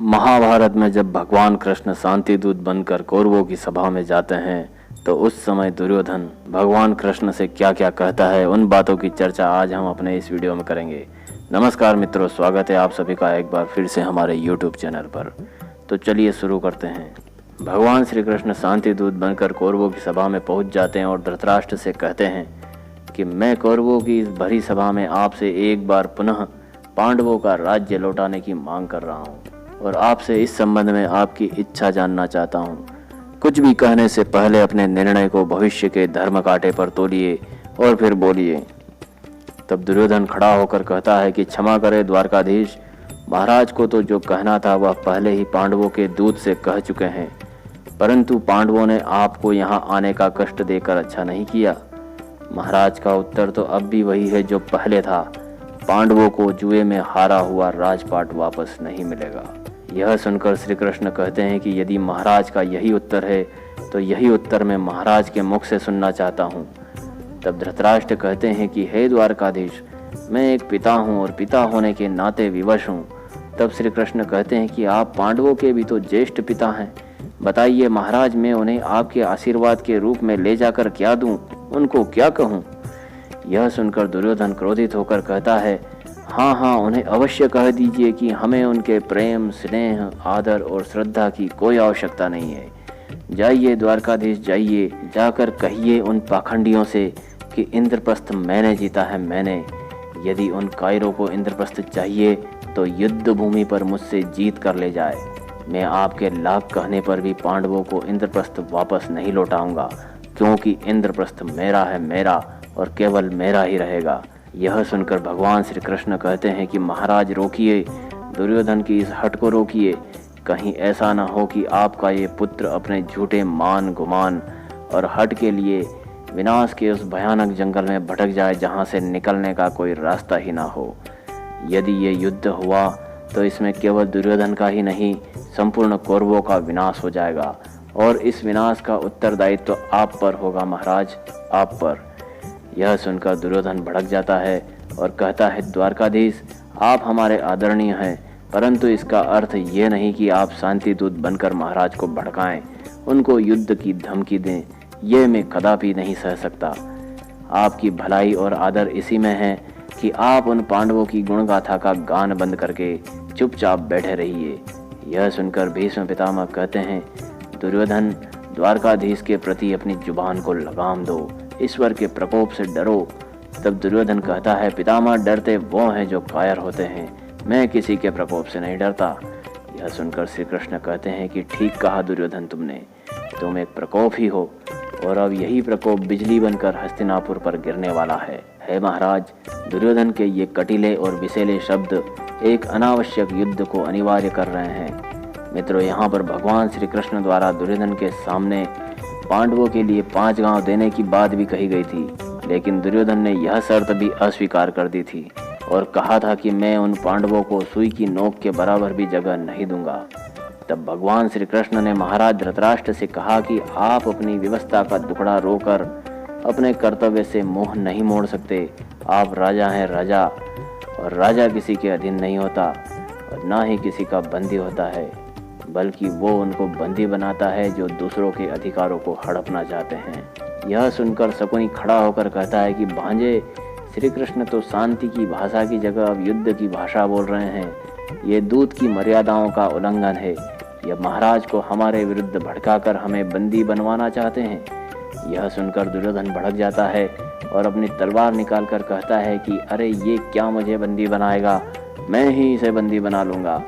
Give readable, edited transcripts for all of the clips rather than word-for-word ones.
महाभारत में जब भगवान कृष्ण शांति दूत बनकर कौरवों की सभा में जाते हैं तो उस समय दुर्योधन भगवान कृष्ण से क्या क्या कहता है, उन बातों की चर्चा आज हम अपने इस वीडियो में करेंगे। नमस्कार मित्रों, स्वागत है आप सभी का एक बार फिर से हमारे YouTube चैनल पर। तो चलिए शुरू करते हैं। भगवान श्री कृष्ण शांति दूत बनकर कौरवों की सभा में पहुंच जाते हैं और धृतराष्ट्र से कहते हैं कि मैं कौरवों की इस भरी सभा में आपसे एक बार पुनः पांडवों का राज्य लौटाने की मांग कर रहा हूँ और आपसे इस संबंध में आपकी इच्छा जानना चाहता हूँ। कुछ भी कहने से पहले अपने निर्णय को भविष्य के धर्म कांटे पर तोलिए और फिर बोलिए। तब दुर्योधन खड़ा होकर कहता है कि क्षमा करे द्वारकाधीश, महाराज को तो जो कहना था वह पहले ही पांडवों के दूत से कह चुके हैं, परंतु पांडवों ने आपको यहाँ आने का कष्ट देकर अच्छा नहीं किया। महाराज का उत्तर तो अब भी वही है जो पहले था, पांडवों को जुए में हारा हुआ राजपाट वापस नहीं मिलेगा। यह सुनकर श्री कृष्ण कहते हैं कि यदि महाराज का यही उत्तर है तो यही उत्तर मैं महाराज के मुख से सुनना चाहता हूँ। तब धृतराष्ट्र कहते हैं कि हे द्वारकाधीश, मैं एक पिता हूँ और पिता होने के नाते विवश हूँ। तब श्री कृष्ण कहते हैं कि आप पांडवों के भी तो ज्येष्ठ पिता हैं, बताइए महाराज, मैं उन्हें आपके आशीर्वाद के रूप में ले जाकर क्या दूँ, उनको क्या कहूँ। यह सुनकर दुर्योधन क्रोधित होकर कहता है, हाँ, उन्हें अवश्य कह दीजिए कि हमें उनके प्रेम, स्नेह, आदर और श्रद्धा की कोई आवश्यकता नहीं है। जाइए द्वारकाधीश, जाइए, जाकर कहिए उन पाखंडियों से कि इंद्रप्रस्थ मैंने जीता है, मैंने। यदि उन कायरों को इंद्रप्रस्थ चाहिए तो युद्ध भूमि पर मुझसे जीत कर ले जाए। मैं आपके लाख कहने पर भी पांडवों को इंद्रप्रस्थ वापस नहीं लौटाऊंगा, क्योंकि इंद्रप्रस्थ मेरा है, मेरा और केवल मेरा ही रहेगा। यह सुनकर भगवान श्री कृष्ण कहते हैं कि महाराज रोकिए, दुर्योधन की इस हट को रोकिए। कहीं ऐसा न हो कि आपका ये पुत्र अपने झूठे मान गुमान और हट के लिए विनाश के उस भयानक जंगल में भटक जाए जहाँ से निकलने का कोई रास्ता ही ना हो। यदि ये युद्ध हुआ तो इसमें केवल दुर्योधन का ही नहीं, संपूर्ण कौरवों का विनाश हो जाएगा और इस विनाश का उत्तरदायित्व तो आप पर होगा महाराज, आप पर। यह सुनकर दुर्योधन भड़क जाता है और कहता है, द्वारकाधीश, आप हमारे आदरणीय हैं, परंतु इसका अर्थ ये नहीं कि आप शांति दूत बनकर महाराज को भड़काएं, उनको युद्ध की धमकी दें। ये मैं कदापि नहीं सह सकता। आपकी भलाई और आदर इसी में है कि आप उन पांडवों की गुणगाथा का गान बंद करके चुपचाप बैठे रहिए। यह सुनकर भीष्म पितामह कहते हैं, दुर्योधन, द्वारकाधीश के प्रति अपनी जुबान को लगाम दो, ईश्वर के प्रकोप से डरो। तब दुर्योधन कहता है, पितामह, डरते वो हैं जो कायर होते हैं, मैं किसी के प्रकोप से नहीं डरता। यह सुनकर श्री कृष्ण कहते हैं कि ठीक कहा दुर्योधन, तुम एक प्रकोप ही हो और अब यही प्रकोप बिजली बनकर हस्तिनापुर पर गिरने वाला है। हे महाराज, दुर्योधन के ये कटीले और विषैले शब्द एक अनावश्यक युद्ध को अनिवार्य कर रहे हैं। मित्रों, यहाँ पर भगवान श्री कृष्ण द्वारा दुर्योधन के सामने पांडवों के लिए 5 गांव देने की बात भी कही गई थी, लेकिन दुर्योधन ने यह शर्त भी अस्वीकार कर दी थी और कहा था कि मैं उन पांडवों को सुई की नोक के बराबर भी जगह नहीं दूंगा। तब भगवान श्री कृष्ण ने महाराज धृतराष्ट्र से कहा कि आप अपनी व्यवस्था का टुकड़ा रोकर अपने कर्तव्य से मुंह नहीं मोड़ सकते। आप राजा हैं, राजा, और राजा किसी के अधीन नहीं होता और ना ही किसी का बंदी होता है, बल्कि वो उनको बंदी बनाता है जो दूसरों के अधिकारों को हड़पना चाहते हैं। यह सुनकर शकुनी खड़ा होकर कहता है कि भांजे, श्री कृष्ण तो शांति की भाषा की जगह अब युद्ध की भाषा बोल रहे हैं। ये दूत की मर्यादाओं का उल्लंघन है। यह महाराज को हमारे विरुद्ध भड़काकर हमें बंदी बनवाना चाहते हैं। यह सुनकर दुर्योधन भड़क जाता है और अपनी तलवार निकालकर कहता है कि अरे, ये क्या मुझे बंदी बनाएगा, मैं ही इसे बंदी बना लूँगा।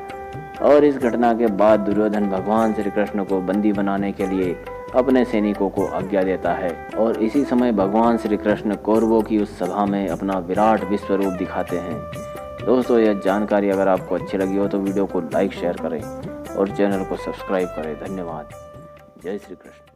और इस घटना के बाद दुर्योधन भगवान श्री कृष्ण को बंदी बनाने के लिए अपने सैनिकों को आज्ञा देता है और इसी समय भगवान श्री कृष्ण कौरवों की उस सभा में अपना विराट विश्व रूप दिखाते हैं। दोस्तों, यह जानकारी अगर आपको अच्छी लगी हो तो वीडियो को लाइक, शेयर करें और चैनल को सब्सक्राइब करें। धन्यवाद। जय श्री कृष्ण।